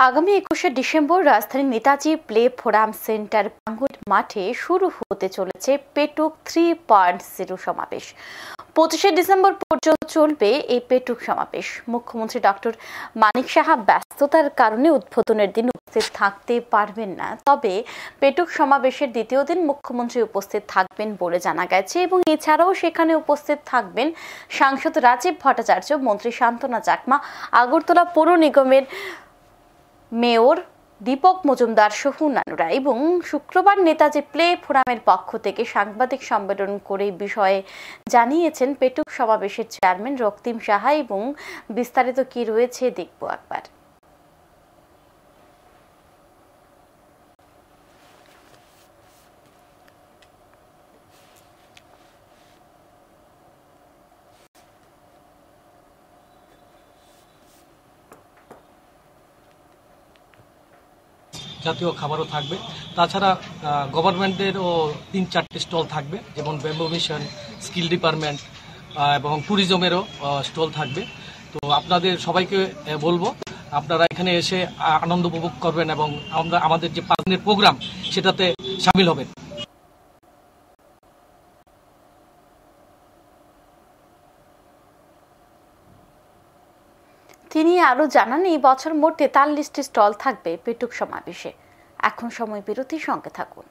আগামী 21শে ডিসেম্বর রাজধানীর Netaji play forum centre প্রাঙ্গণ মাঠে শুরু হতে চলেছে পেটুক 3.0 সমাবেশ। 25শে ডিসেম্বর পর্যন্ত চলবে এই পেটুক সমাবেশ। মুখ্যমন্ত্রী ডক্টর মানিক সাহা ব্যস্ততার কারণে উদ্বোধনের দিন উপস্থিত থাকতে পারবেন না, তবে পেটুক সমাবেশের দ্বিতীয় দিন মুখ্যমন্ত্রী উপস্থিত থাকবেন বলে জানা গেছে এবং এছাড়াও সেখানে উপস্থিত থাকবেন সাংসদ রাজীব ভট্টাচার্য, মন্ত্রী শান্তনা চাকমা, আগরতলা পৌর নিগমের মেয়র দীপক মজুমদার সহ অন্যান্যরা। এবং শুক্রবার নেতাজি প্লে ফোরামের পক্ষ থেকে সাংবাদিক সম্মেলন করে বিষয়ে জানিয়েছেন পেটুক সমাবেশের চেয়ারম্যান রক্তিম সাহা। এবং বিস্তারিত কি রয়েছে দেখব একবার। জাতীয় খাবারও থাকবে, তাছাড়া গভর্নমেন্টেরও 3-4টি স্টল থাকবে, যেমন ব্যাম্বু মিশন, স্কিল ডিপার্টমেন্ট এবং ট্যুরিজমেরও স্টল থাকবে। তো আপনাদের সবাইকে বলবো আপনারা এখানে এসে আনন্দ উপভোগ করবেন এবং আমাদের যে 5 দিনের প্রোগ্রাম সেটাতে সামিল হবেন। তিনি আরো জানান, এই বছর মোট 43টি স্টল থাকবে পেটুক সমাবেশে। এখন সময় বিরতির সঙ্গে থাকুন।